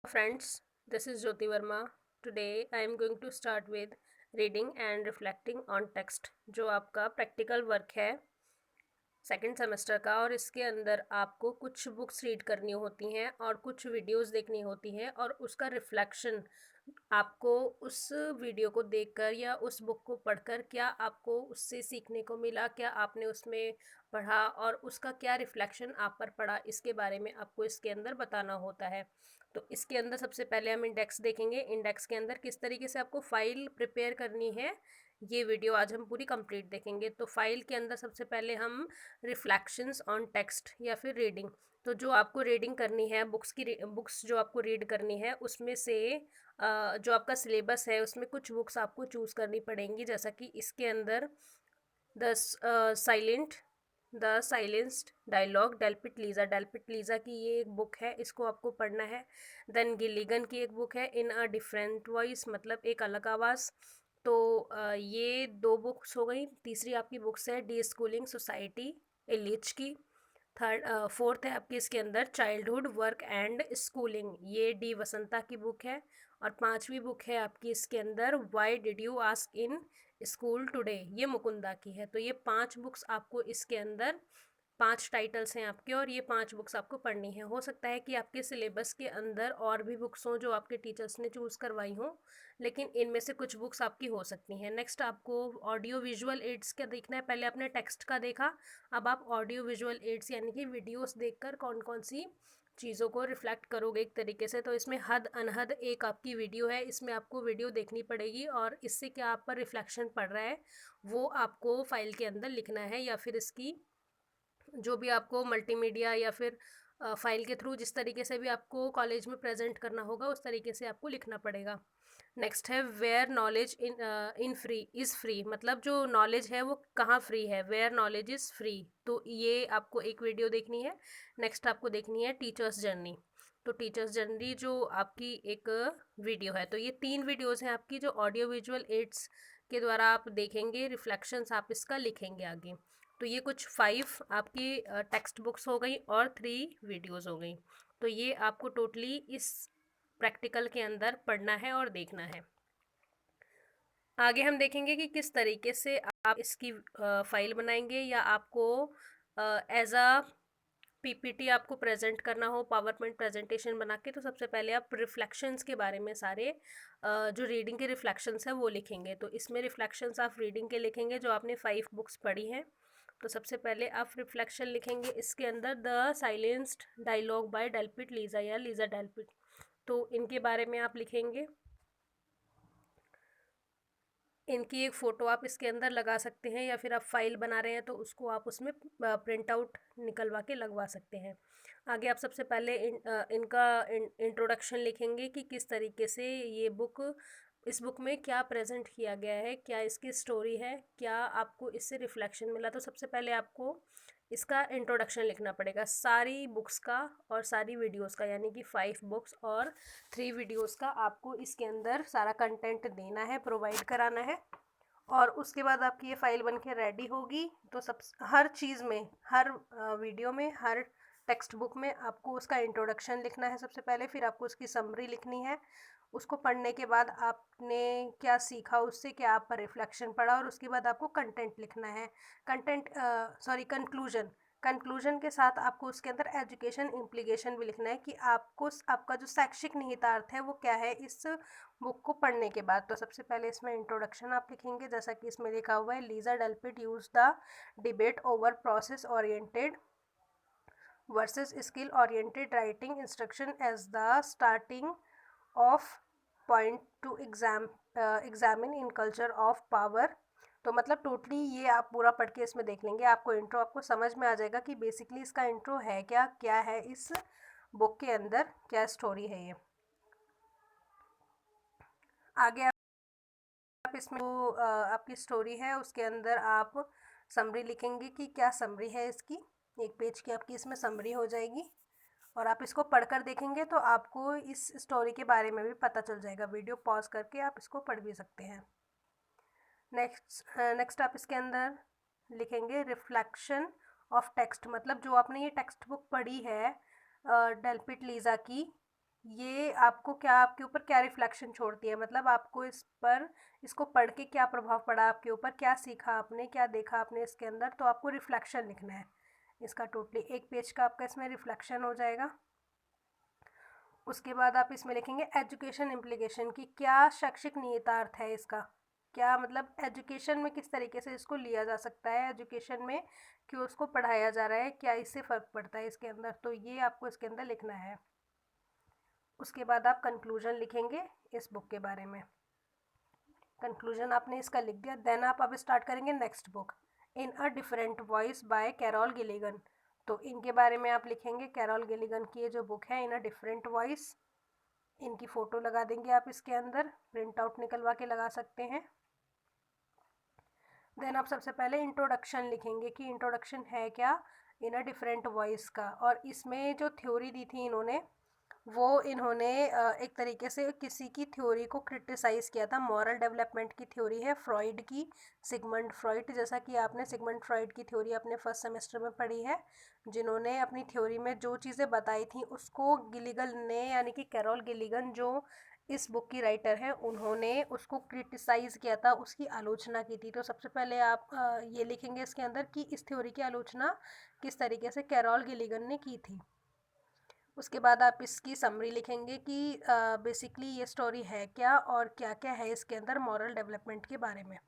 Friends, this is Jyoti Verma. Today I am going to start with reading and reflecting on text, जो आपका practical work है second semester का। और इसके अंदर आपको कुछ बुक्स रीड करनी होती हैं और कुछ वीडियोस देखनी होती हैं, और उसका रिफ्लेक्शन आपको उस वीडियो को देखकर या उस बुक को पढ़कर क्या आपको उससे सीखने को मिला, क्या आपने उसमें पढ़ा और उसका क्या रिफ्लेक्शन आप पर पड़ा, इसके बारे में आपको इसके अंदर बताना होता है। तो इसके अंदर सबसे पहले हम इंडेक्स देखेंगे। इंडेक्स के अंदर किस तरीके से आपको फाइल प्रिपेयर करनी है, ये वीडियो आज हम पूरी कंप्लीट देखेंगे। तो फाइल के अंदर सबसे पहले हम रिफ्लेक्शंस ऑन टेक्स्ट या फिर रीडिंग, तो जो आपको रीडिंग करनी है, बुक्स जो आपको रीड करनी है उसमें से जो आपका सिलेबस है उसमें कुछ बुक्स आपको चूज़ करनी पड़ेंगी। जैसा कि इसके अंदर the silent the silenced dialogue Delpit Lisa की ये एक बुक है, इसको आपको पढ़ना है। देन गिलिगन की एक बुक है इन अ डिफरेंट वॉइस, मतलब एक अलग आवाज़। तो ये दो बुक्स हो गई। तीसरी आपकी बुक्स है डी स्कूलिंग सोसाइटी एलिच की। फोर्थ है आपकी इसके अंदर चाइल्डहुड वर्क एंड स्कूलिंग, ये डी वसंता की बुक है। और पांचवी बुक है आपकी इसके अंदर why did you ask in school today, ये मुकुंदा की है। तो ये 5 बुक्स आपको इसके अंदर, 5 टाइटल्स हैं आपके, और ये 5 बुक्स आपको पढ़नी है। हो सकता है कि आपके सिलेबस के अंदर और भी बुक्स हों जो आपके टीचर्स ने चूज़ करवाई हों, लेकिन इनमें से कुछ बुक्स आपकी हो सकती हैं। नेक्स्ट आपको ऑडियो विजुअल एड्स क्या देखना है। पहले आपने टेक्स्ट का देखा, अब आप ऑडियो विजुअल एड्स यानी कि वीडियोस देखकर कौन कौन सी चीज़ों को रिफ्लेक्ट करोगे एक तरीके से। तो इसमें हद अनहद एक आपकी वीडियो है, इसमें आपको वीडियो देखनी पड़ेगी और इससे क्या आप पर रिफ्लेक्शन पड़ रहा है वो आपको फाइल के अंदर लिखना है, या फिर इसकी जो भी आपको मल्टीमीडिया या फिर फाइल के थ्रू जिस तरीके से भी आपको कॉलेज में प्रेजेंट करना होगा उस तरीके से आपको लिखना पड़ेगा। नेक्स्ट है where knowledge in free is free, मतलब जो नॉलेज है वो कहाँ फ्री है, वेयर नॉलेज इज़ फ्री। तो ये आपको एक वीडियो देखनी है। नेक्स्ट आपको देखनी है टीचर्स जर्नी। तो टीचर्स जर्नी जो आपकी एक वीडियो है, तो ये 3 वीडियोज़ हैं आपकी जो ऑडियो विजुअल एड्स के द्वारा आप देखेंगे, रिफ्लेक्शंस आप इसका लिखेंगे आगे। तो ये कुछ 5 आपकी टेक्स्ट बुक्स हो गई और 3 वीडियोज़ हो गई। तो ये आपको टोटली इस प्रैक्टिकल के अंदर पढ़ना है और देखना है। आगे हम देखेंगे कि किस तरीके से आप इसकी फाइल बनाएंगे, या आपको एज अ पीपीटी आपको प्रेजेंट करना हो, पावर पॉइंट प्रेजेंटेशन बना के। तो सबसे पहले आप रिफ्लेक्शंस के बारे में सारे जो रीडिंग के रिफ्लेक्शंस है वो लिखेंगे। तो इसमें रिफ्लेक्शंस आप रीडिंग के लिखेंगे जो आपने 5 बुक्स पढ़ी हैं। तो सबसे पहले आप रिफ्लेक्शन लिखेंगे इसके अंदर the silenced dialogue by Delpit Lisa या लीज़ा डेल्पिट, तो इनके बारे में आप लिखेंगे। इनकी एक फ़ोटो आप इसके अंदर लगा सकते हैं, या फिर आप फाइल बना रहे हैं तो उसको आप उसमें प्रिंट आउट निकलवा के लगवा सकते हैं। आगे आप सबसे पहले इनका इंट्रोडक्शन लिखेंगे कि किस तरीके से ये बुक, इस बुक में क्या प्रेजेंट किया गया है, क्या इसकी स्टोरी है, क्या आपको इससे रिफ्लेक्शन मिला। तो सबसे पहले आपको इसका इंट्रोडक्शन लिखना पड़ेगा सारी बुक्स का और सारी वीडियोस का, यानी कि 5 बुक्स और 3 वीडियोस का आपको इसके अंदर सारा कंटेंट देना है, प्रोवाइड कराना है। और उसके बाद आपकी ये फाइल बन के रेडी होगी। तो सब हर चीज़ में, हर वीडियो में, हर टेक्स्ट बुक में आपको उसका इंट्रोडक्शन लिखना है सबसे पहले, फिर आपको उसकी समरी लिखनी है। उसको पढ़ने के बाद आपने क्या सीखा, उससे क्या आप पर रिफ्लेक्शन पड़ा, और उसके बाद आपको कंटेंट लिखना है। कंक्लूजन। कंक्लूजन के साथ आपको उसके अंदर एजुकेशन इम्प्लीकेशन भी लिखना है कि आपको आपका जो शैक्षिक निहितार्थ है वो क्या है इस बुक को पढ़ने के बाद। तो सबसे पहले इसमें इंट्रोडक्शन आप लिखेंगे, जैसा कि इसमें लिखा हुआ है Lisa Delpit use the debate over process oriented versus skill oriented writing instruction as the starting of point to examine in culture of power. तो मतलब टोटली ये आप पूरा पढ़ के इसमें देख लेंगे, आपको इंट्रो आपको समझ में आ जाएगा कि बेसिकली इसका इंट्रो है क्या, क्या है इस बुक के अंदर, क्या स्टोरी है ये। आगे आप इसमें जो आपकी स्टोरी है उसके अंदर आप समरी लिखेंगे कि क्या समरी है इसकी। एक पेज की आपकी इसमें समरी हो जाएगी, और आप इसको पढ़कर देखेंगे तो आपको इस स्टोरी के बारे में भी पता चल जाएगा। वीडियो पॉज करके आप इसको पढ़ भी सकते हैं। नेक्स्ट आप इसके अंदर लिखेंगे रिफ्लेक्शन ऑफ टेक्स्ट, मतलब जो आपने ये टेक्स्ट बुक पढ़ी है डेल्पिट लीज़ा की, ये आपको क्या, आपके ऊपर क्या रिफ्लेक्शन छोड़ती है, मतलब आपको इस पर, इसको पढ़ के क्या प्रभाव पड़ा आपके ऊपर, क्या सीखा आपने, क्या देखा आपने इसके अंदर, तो आपको रिफ्लेक्शन लिखना है इसका। टोटली एक पेज का आपका इसमें रिफ्लेक्शन हो जाएगा। उसके बाद आप इसमें लिखेंगे एजुकेशन इम्प्लीकेशन की, क्या शैक्षिक निहितार्थ है इसका, क्या मतलब एजुकेशन में किस तरीके से इसको लिया जा सकता है, एजुकेशन में क्यों उसको पढ़ाया जा रहा है, क्या इससे फ़र्क पड़ता है इसके अंदर, तो ये आपको इसके अंदर लिखना है। उसके बाद आप कंक्लूजन लिखेंगे इस बुक के बारे में। कंक्लूजन आपने इसका लिख दिया। देन आप अब स्टार्ट करेंगे next book, in a different voice by Carol Gilligan. तो इनके बारे में आप लिखेंगे, कैरोल गिलिगन की ये जो बुक है इन अ डिफरेंट वॉइस, इनकी फ़ोटो लगा देंगे आप इसके अंदर, प्रिंट आउट निकलवा के लगा सकते हैं। देन आप सबसे पहले इंट्रोडक्शन लिखेंगे कि इंट्रोडक्शन है क्या इन अ डिफरेंट वॉइस का, और इसमें जो थ्योरी दी थी इन्होंने, वो इन्होंने एक तरीके से किसी की थ्योरी को क्रिटिसाइज़ किया था। मॉरल डेवलपमेंट की थ्योरी है फ्रॉइड की, सिगमंड फ्रॉइड, जैसा कि आपने सिगमंड फ्रॉइड की थ्योरी अपने फर्स्ट सेमेस्टर में पढ़ी है, जिन्होंने अपनी थ्योरी में जो चीज़ें बताई थी उसको गिलिगन ने, यानी कि कैरोल गिलिगन जो इस बुक की राइटर है, उन्होंने उसको क्रिटिसाइज़ किया था, उसकी आलोचना की थी। तो सबसे पहले आप ये लिखेंगे इसके अंदर कि इस थ्योरी की आलोचना किस तरीके से कैरोल गिलिगन ने की थी। उसके बाद आप इसकी समरी लिखेंगे कि बेसिकली ये स्टोरी है क्या और क्या क्या है इसके अंदर मॉरल डेवलपमेंट के बारे में।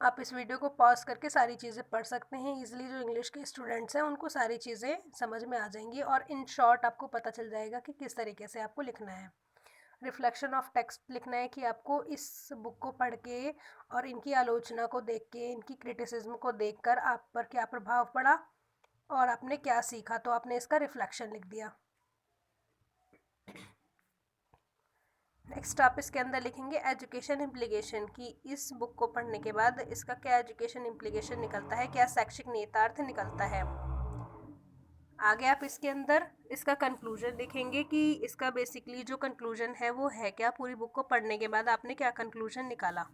आप इस वीडियो को पॉज करके सारी चीज़ें पढ़ सकते हैं इजीली। जो इंग्लिश के स्टूडेंट्स हैं उनको सारी चीज़ें समझ में आ जाएंगी और इन शॉर्ट आपको पता चल जाएगा कि किस तरीके से आपको लिखना है। रिफ्लेक्शन ऑफ टेक्स्ट लिखना है कि आपको इस बुक को पढ़ के और इनकी आलोचना को देख के, इनकी क्रिटिसिज्म को देखकर आप पर क्या प्रभाव पड़ा और आपने क्या सीखा, तो आपने इसका रिफ्लेक्शन लिख दिया। नेक्स्ट आप इसके अंदर लिखेंगे एजुकेशन इम्प्लीकेशन की, इस बुक को पढ़ने के बाद इसका क्या एजुकेशन इम्प्लीकेशन निकलता है, क्या शैक्षिक निहितार्थ निकलता है। आगे आप इसके अंदर इसका कंक्लूजन लिखेंगे कि इसका बेसिकली जो कंक्लूजन है वो है क्या, पूरी बुक को पढ़ने के बाद आपने क्या कंक्लूजन निकाला।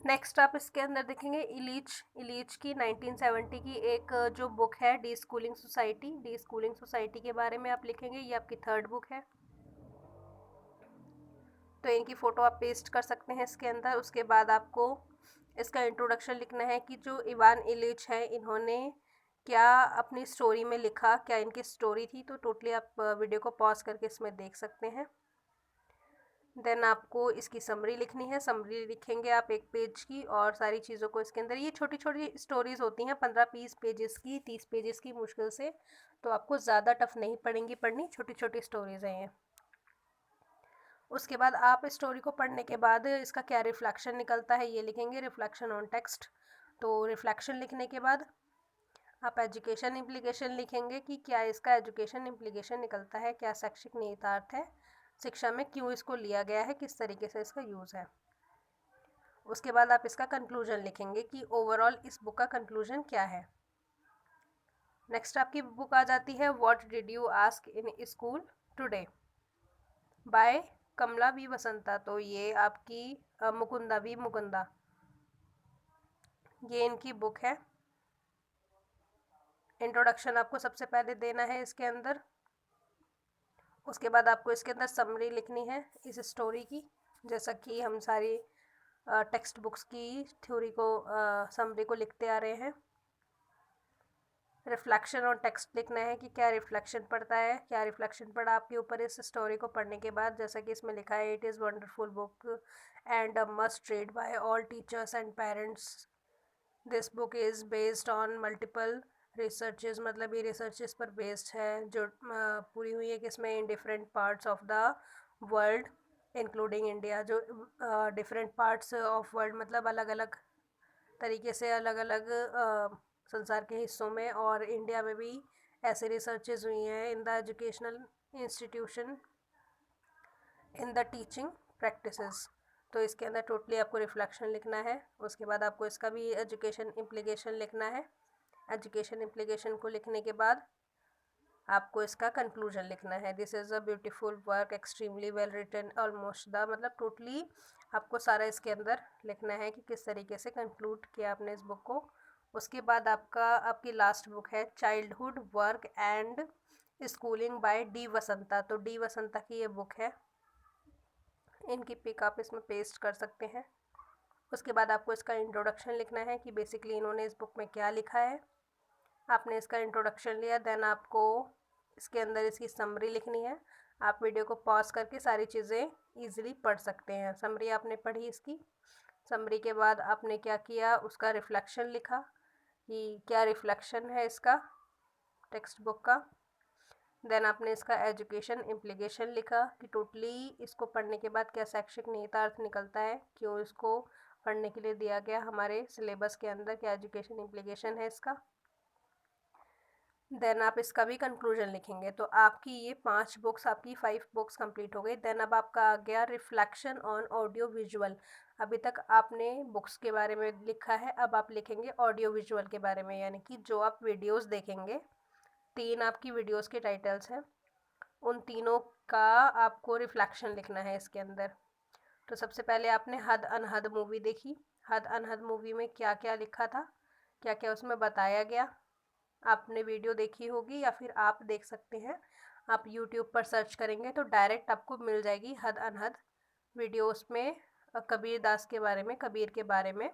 नेक्स्ट आप इसके अंदर देखेंगे इलीच की 1970 की एक जो बुक है डी स्कूलिंग सोसाइटी के बारे में आप लिखेंगे। ये आपकी थर्ड बुक है, तो इनकी फ़ोटो आप पेस्ट कर सकते हैं इसके अंदर। उसके बाद आपको इसका इंट्रोडक्शन लिखना है कि जो इवान इलिच है, इन्होंने क्या अपनी स्टोरी में लिखा, क्या इनकी स्टोरी थी। तो टोटली आप वीडियो को पॉज करके इसमें देख सकते हैं। देन आपको इसकी समरी लिखनी है, समरी लिखेंगे आप एक पेज की, और सारी चीज़ों को इसके अंदर, ये छोटी छोटी स्टोरीज़ होती हैं 15-20 पेजेस की, 30 पेजेस की मुश्किल से, तो आपको ज़्यादा टफ नहीं पड़ेंगी पढ़नी, छोटी छोटी स्टोरीज़ हैं ये। उसके बाद आप स्टोरी को पढ़ने के बाद इसका क्या रिफ्लेक्शन निकलता है ये लिखेंगे, रिफ्लेक्शन ऑन टेक्स्ट। तो रिफ्लेक्शन लिखने के बाद आप एजुकेशन इम्प्लीकेशन लिखेंगे कि क्या इसका एजुकेशन इम्प्लीकेशन निकलता है, क्या शैक्षिक निहितार्थ है, शिक्षा में क्यों इसको लिया गया है, किस तरीके से इसका यूज़ है। उसके बाद आप इसका कंक्लूजन लिखेंगे कि ओवरऑल इस बुक का कंक्लूजन क्या है। नेक्स्ट आपकी बुक आ जाती है what did you ask in school today by Kamala V Vasanta. तो ये आपकी मुकुंदा, ये इनकी बुक है। इंट्रोडक्शन आपको सबसे पहले देना है इसके अंदर। उसके बाद आपको इसके अंदर समरी लिखनी है इस स्टोरी की, जैसा कि हम सारी टेक्स्ट बुक्स की थ्योरी को, समरी को लिखते आ रहे हैं। रिफ्लेक्शन और टेक्स्ट लिखना है कि क्या रिफ्लेक्शन पड़ता है, क्या रिफ्लेक्शन पड़ा आपके ऊपर इस स्टोरी को पढ़ने के बाद। जैसा कि इसमें लिखा है, it is wonderful book and must read by all teachers and parents. This book is based on multiple researches, मतलब ये रिसर्चेस पर बेस्ड है, जो पूरी हुई है किसमें, in different parts of the world including India. जो डिफरेंट पार्ट्स ऑफ वर्ल्ड मतलब अलग अलग तरीके से, अलग अलग संसार के हिस्सों में और इंडिया में भी ऐसे रिसर्चेज हुई हैं in the educational institution, in the teaching practices. तो इसके अंदर टोटली आपको रिफ्लेक्शन लिखना है। उसके बाद आपको इसका भी एजुकेशन इम्प्लीकेशन लिखना है। एजुकेशन इम्प्लीकेशन को लिखने के बाद आपको इसका कंक्लूजन लिखना है, this is a beautiful work extremely well written almost the, मतलब टोटली आपको सारा इसके अंदर लिखना है कि किस तरीके से कंक्लूड किया आपने इस बुक को। उसके बाद आपकी लास्ट बुक है childhood work and schooling by D Vasanta. तो डी वसंता की ये बुक है, इनकी पिक आप इसमें पेस्ट कर सकते हैं। उसके बाद आपको इसका इंट्रोडक्शन लिखना है कि बेसिकली इन्होंने इस बुक में क्या लिखा है। आपने इसका इंट्रोडक्शन लिया, देन आपको इसके अंदर इसकी समरी लिखनी है। आप वीडियो को पॉज करके सारी चीज़ें ईजिली पढ़ सकते हैं। समरी आपने पढ़ी इसकी, समरी के बाद आपने क्या किया, उसका रिफ्लेक्शन लिखा कि क्या रिफ्लेक्शन है इसका टेक्स्ट बुक का। देन आपने इसका एजुकेशन इम्प्लीकेशन लिखा कि टोटली इसको पढ़ने के बाद क्या शैक्षिक निहितार्थ निकलता है, क्यों इसको पढ़ने के लिए दिया गया हमारे सिलेबस के अंदर, क्या एजुकेशन इम्प्लीकेशन है इसका। देन आप इसका भी कंक्लूजन लिखेंगे। तो आपकी ये 5 बुक्स, आपकी 5 बुक्स कंप्लीट हो गई। देन अब आपका आ गया रिफ्लेक्शन ऑन ऑडियो विजुअल। अभी तक आपने बुक्स के बारे में लिखा है, अब आप लिखेंगे ऑडियो विजुअल के बारे में, यानी कि जो आप वीडियोस देखेंगे। 3 आपकी वीडियोस के टाइटल्स हैं, उन तीनों का आपको रिफ्लेक्शन लिखना है इसके अंदर। तो सबसे पहले आपने हद अनहद मूवी देखी। हद अनहद मूवी में क्या क्या लिखा था, क्या क्या उसमें बताया गया, आपने वीडियो देखी होगी या फिर आप देख सकते हैं। आप यूट्यूब पर सर्च करेंगे तो डायरेक्ट आपको मिल जाएगी हद अनहद वीडियो। उसमें कबीर दास के बारे में, कबीर के बारे में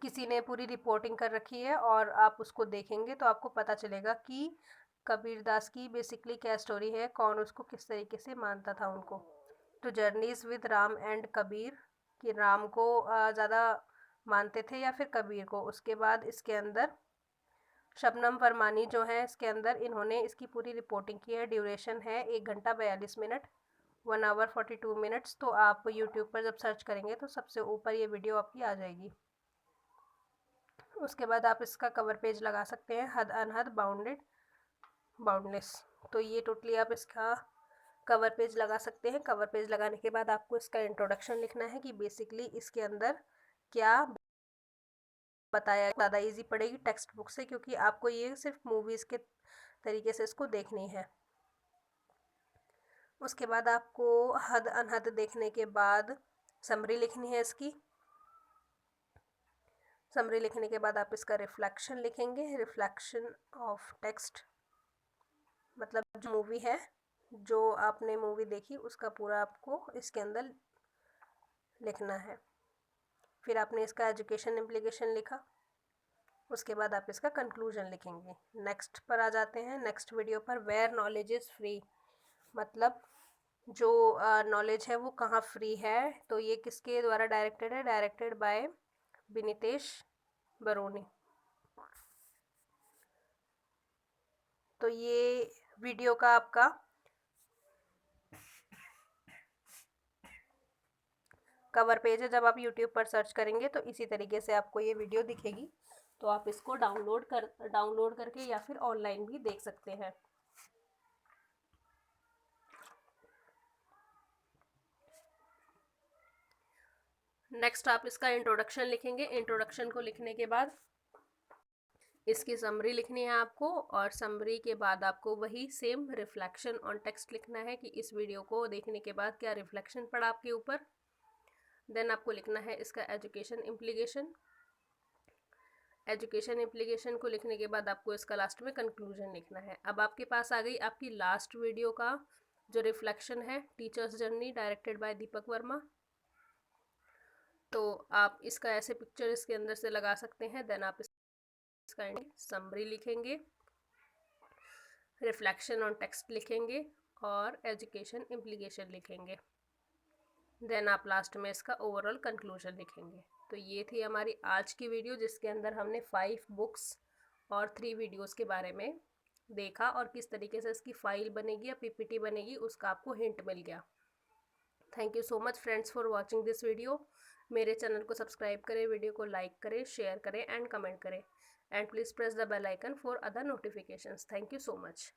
किसी ने पूरी रिपोर्टिंग कर रखी है, और आप उसको देखेंगे तो आपको पता चलेगा कि कबीर दास की बेसिकली क्या स्टोरी है, कौन उसको किस तरीके से मानता था उनको। तो journeys with Ram and Kabir, कि राम को ज़्यादा मानते थे या फिर कबीर को। उसके बाद इसके अंदर शबनम फरमानी जो है, इसके अंदर इन्होंने इसकी पूरी रिपोर्टिंग की है। ड्यूरेशन है 1 घंटा 42 मिनट, 1 आवर 42 मिनट्स। तो आप यूट्यूब पर जब सर्च करेंगे तो सबसे ऊपर ये वीडियो आपकी आ जाएगी। उसके बाद आप इसका कवर पेज लगा सकते हैं, हद अनहद बाउंडेड बाउंडलेस। तो ये टोटली आप इसका कवर पेज लगा सकते हैं। कवर पेज लगाने के बाद आपको इसका इंट्रोडक्शन लिखना है कि बेसिकली इसके अंदर क्या बताया। ज़्यादा इजी पड़ेगी टेक्स्ट बुक से, क्योंकि आपको ये सिर्फ मूवीज़ के तरीके से इसको देखनी है। उसके बाद आपको हद अनहद देखने के बाद समरी लिखनी है इसकी। समरी लिखने के बाद आप इसका रिफ्लेक्शन लिखेंगे। रिफ्लेक्शन ऑफ टेक्स्ट मतलब जो मूवी है, जो आपने मूवी देखी उसका पूरा आपको इसके अंदर लिखना है। फिर आपने इसका एजुकेशन इम्प्लीकेशन लिखा। उसके बाद आप इसका कंक्लूजन लिखेंगे। नेक्स्ट पर आ जाते हैं, नेक्स्ट वीडियो पर। वेयर नॉलेज इज़ फ्री, मतलब जो नॉलेज है वो कहाँ फ्री है। तो ये किसके द्वारा डायरेक्टेड है, डायरेक्टेड बाय विनीतेश बरोनी। तो ये वीडियो का आपका कवर पेज है। जब आप यूट्यूब पर सर्च करेंगे तो इसी तरीके से आपको ये वीडियो दिखेगी। तो आप इसको डाउनलोड करके या फिर ऑनलाइन भी देख सकते हैं। नेक्स्ट आप इसका इंट्रोडक्शन लिखेंगे। इंट्रोडक्शन को लिखने के बाद इसकी समरी लिखनी है आपको, और समरी के बाद आपको वही सेम रिफ्लेक्शन ऑन टेक्स्ट लिखना है कि इस वीडियो को देखने के बाद क्या रिफ्लेक्शन पड़ा आपके ऊपर। देन आपको लिखना है इसका एजुकेशन इम्प्लीकेशन। एजुकेशन इम्प्लीकेशन को लिखने के बाद आपको इसका लास्ट में कंक्लूजन लिखना है। अब आपके पास आ गई आपकी लास्ट वीडियो का जो रिफ्लेक्शन है, teachers journey directed by Deepak Verma. तो आप इसका ऐसे पिक्चर इसके अंदर से लगा सकते हैं। देन आप इसका समरी लिखेंगे, रिफ्लेक्शन ऑन टेक्स्ट लिखेंगे और एजुकेशन इम्प्लीकेशन लिखेंगे। देन आप लास्ट में इसका ओवरऑल कंक्लूजन लिखेंगे। तो ये थी हमारी आज की वीडियो, जिसके अंदर हमने 5 बुक्स और 3 वीडियोस के बारे में देखा, और किस तरीके से इसकी फाइल बनेगी या पीपीटी बनेगी उसका आपको हिंट मिल गया। Thank you so much friends for watching this video. मेरे चैनल को सब्सक्राइब करें, वीडियो को लाइक करें, शेयर करें एंड कमेंट करें, and please press the bell icon for other notifications. Thank you so much.